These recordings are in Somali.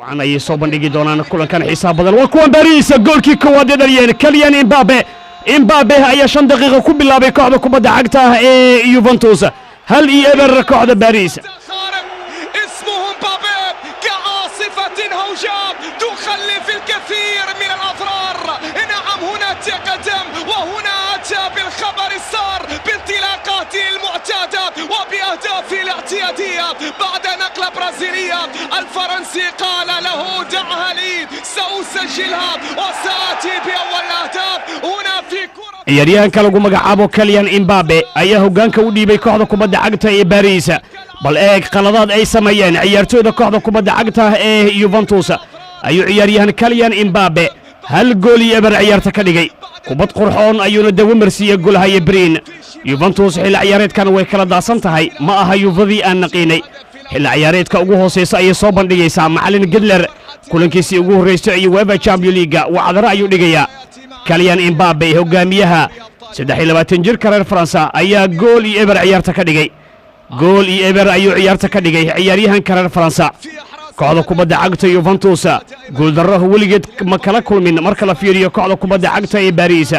وعن أي صوبان ديجي دونان كل كان حساب بدل وكون باريس جول كي كواد دليل كليان إمبابي أي 5 دقيقة كوب الله بكعب كوب عقدها يوفنتوس هل يقدر كعب باريس اسمه إمبابي كعاصفة هوجاء تخلف الكثير من الأضرار نعم هنا تقدم وهنا أتى بالخبر السار بانطلاقاته المعتادة وبأهدافه الاعتيادية بعد نقلة برازيلية الفرنسي قال له دعها لي سأسجلها وسآتي بأول الأهداف هنا في كرة ciyaaryahanka lagu magacaabo Kylian Mbappe ayaa hoggaanka u dhiibay kooxda kubadda cagta ee Paris bal eeg qaladaad ay sameeyeen ciyaartooyda kooxda kubadda cagta ee Juventus ayuu ciyaaryahan Kylian Mbappe hal gool iyo eber ciyaarta ka dhigay kubad qurxoon ayuuna dawo marsiiyay goolhaye Brin Juventus xil ciyaareedkan way kala daasan tahay ma aha Juventus aan naqiinay xil ciyaareedka ugu hooseysa ay soo bandhigaysaa macallin Gedler kulankiisii ugu horeysay ee UEFA Champions League wacdara ayuu dhigayaa Kylian Mbappe hogaamiyaha 23 jirka reer Faransa ayaa gool iyo eber ciyaarta ka dhigay gool iyo eber ayuu ciyaarta ka dhigay ciyaaryahanka reer Faransa kooxda kubadda cagta Juventus gool darro weligeed ma kala kulmin marka la fiiriyo kooxda kubadda cagta ee Paris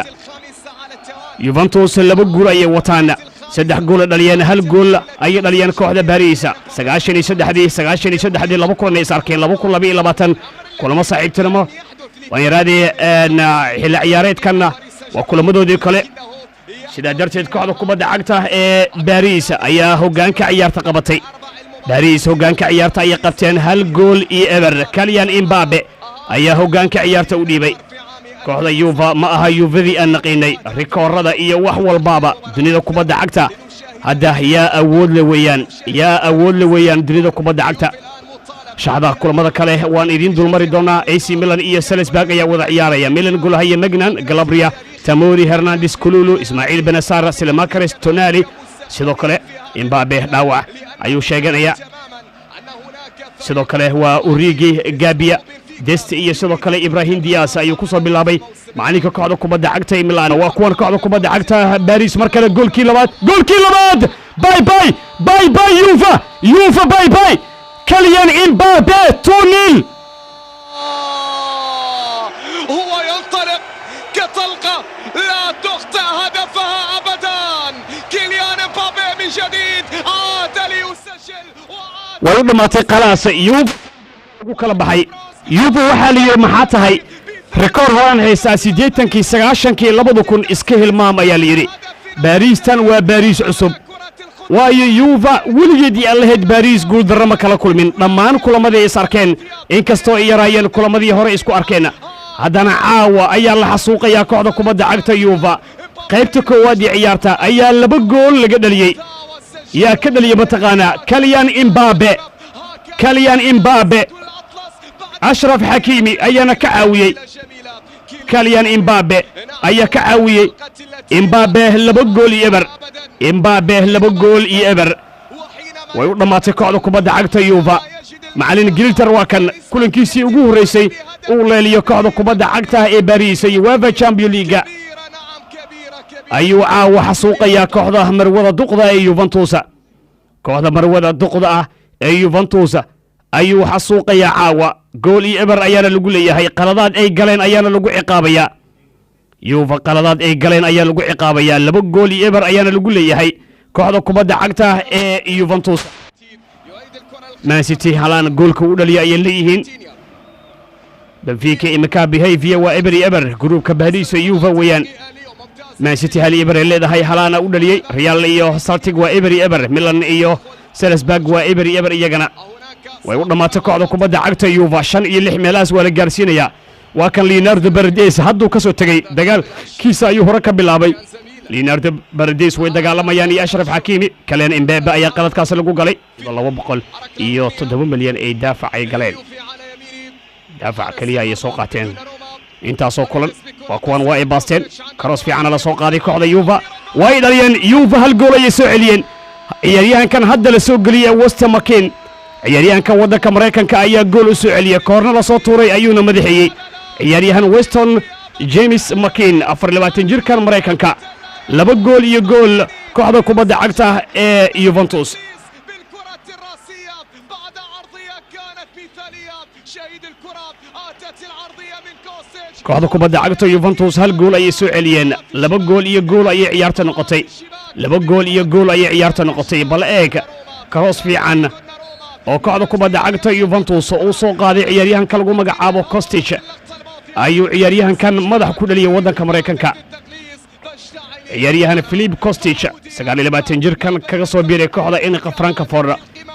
Juventus laba gool ay wataan 3 gool dhaliyeen hal gool ay dhaliyeen kooxda Paris 93 laba kulan is arkeen 2022 kulamo saaxiibtinimo ويرادي ان حل عياريدكنا وكلمدودي كله سيدا درتيد كوخدا كوبادا عقتا ee باريس ayaa hogaanka ciyaarta qabatay باريس hogaanka ciyaarta ay qabteen hal gool iyo eber Kylian Mbappe ayaa hogaanka ciyaarta u dhiibay kooxda Juve ma aha Juve aan naqiinay rikoorada iyo wax walbaaba dunida kubadda cagta hadda yaa awood le weeyaan dunida kubadda cagta شعبا كلمة كله وان إدين دول مري دونا AC ميلان إيه سالسباغ يا وضع عياريا ميلان قولها هي مجنان غلابريا تاموري هرنانديز كولولو إسماعيل بنصار سيلماكريس تونالي سيدو كله إمبابي داوع أيو شيغان يا سيدو كله هو أوريجي غابيا ديست إيه سيدو كله إبراهيم دياس أيو كوسو بلابي معنيك كوعدو كوبادا عقتا ميلان واكوان كوعدو كوبادا عقتا باريس مركله جول كيلوات باي يوفا باي كيليان إمبابي 2-0 هو ينطلق كطلقة لا تخطئ هدفها أبدا كيليان إمبابي من جديد عاد ليسجل وعود ما تقلاص يوب وكلا بحي يوب وحالي محاتهاي ريكور هون هيسا 89 لبدو كون اسكهل ماما ياليري باريس تان وباريس عصب waayo Juve weligeedii allaheed Paris gool darama kala kulmin dhammaan kulamadii ay sarkeen inkastoo ay yaraayeen kulamadii hore isku arkeen haddana caawa ayaa la xasuuqaya kooxda kubadda cagta Juve qaybta koowaad ee ciyaarta ayaa 2 gool laga dhaliyay yaa ka dhaliyay mataqaana Kylian Mbappe Ashraf Hakimi ayaana ka caawiyay Kylian Mbappe ayaa ka caawiyay Mbappe 2 gool iyo eber Mbappe 2 gool iyo eber way u dhamaatay kooxda kubadda cagta Juve macallin Gilter waa kan kulankiisii ugu horeysay uu leeliyo kooxda kubadda cagta ee Paris UEFA Champions League ayuu caawa xasuuqaya kooxda marwada duqda ee Juventus kooxda marwada duqda ah ee Juventus ayuu xasuuqaya caawa gool iyo eber ayaana lagu leeyahay qaladaad ay galeen ayaana lagu ciqaabaya Juve qaladaad ay galeen ayaa lagu ciqaabaya 2 gool iyo eber ayaana lagu leeyahay kooxda kubadda cagta ee Juventus Man City halaan goolka u dhaliyay ay leeyihiin Benfica imika behavior waa eber groupka Paris iyo Juve weeyaan Man City hal eber leedahay halaana u dhaliyay Real iyo Celtic waa eber Milan iyo Salzburg waa eber iyagana way u dhamaatay kooxda kubadda cagta Juve 5 iyo 6 meelaas waa la gaarsiinaya waa kan Leonardo Paredes hadduu ka soo tagay dagaalkiisa ayuu hore ka bilaabay Leonardo Paredes way dagaalamayaan iyo Ashraf Hakimi Kylian Mbappe ayaa qaladkaas lagu galay 207 milyan ay daafacay galeen daafac kaliya ay soo qaateen intaasoo kulan waa kuwan waa ay baasteen cross fiican la soo qaaday kooxda Juve way dhaliyeen Juve hal gool ay soo celiyeen ciyaaryahankan hadda la soo galiyay Weston McKennie ciyaaryahanka waddanka Mareykanka ayaa gool u soo celiyay koorna la soo tuuray ayuuna madaxiyay ciyaaryahan Weston James McKennie 24 jirkan Mareykanka 2 gool iyo gool kooxda kubadda cagta ee Juventus بالكرة الراسية بعد عرضية كانت مثالية شهد kooxda kubadda cagta Juventus hal gool ay soo celiyeen 2 gool iyo gool ay ciyaarta noqotay 2 gool iyo gool ay ciyaarta noqotay bal eeg cross fiican oo kooxda kubadda cagta Juventus uu soo qaaday ciyaaryahanka lagu magacaabo Kostic ayuu ciyaaryahankan madax ku dhaliyay wadanka Mareykanka ciyaaryahan Philip Kostic 29 jirkan kaga soo biiray kooxda Inter Frankfurt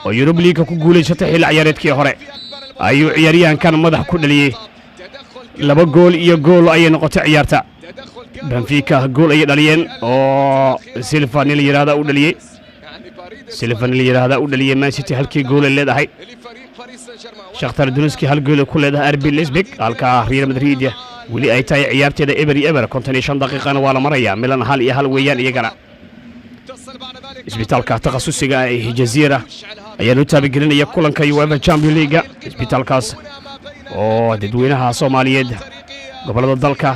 oo Europa League ku guuleysatay xil ciyaareedkii hore ayuu ciyaaryahankan madax ku dhaliyay 2 gool iyo gool ay noqotay ciyaarta Benfica gool ay dhaliyeen oo Silva la yiraahdo u dhaliyay Man City halkii gool ay leedahay Shakhtar Donetsk hal gool ku leedahay RB Leipzig halka Real Madrid wali ay tahay ciyaarteeda eber 55 daqiiqana waa la marayaa Milan hal iyo hal weeyaan iyagana isbitaalka takhasusiga ee Jazeera ayaa u taabagelinaya kulanka UEFA Champions League isbitaalkaas oo dadweynaha Soomaaliyeed gobolada dalka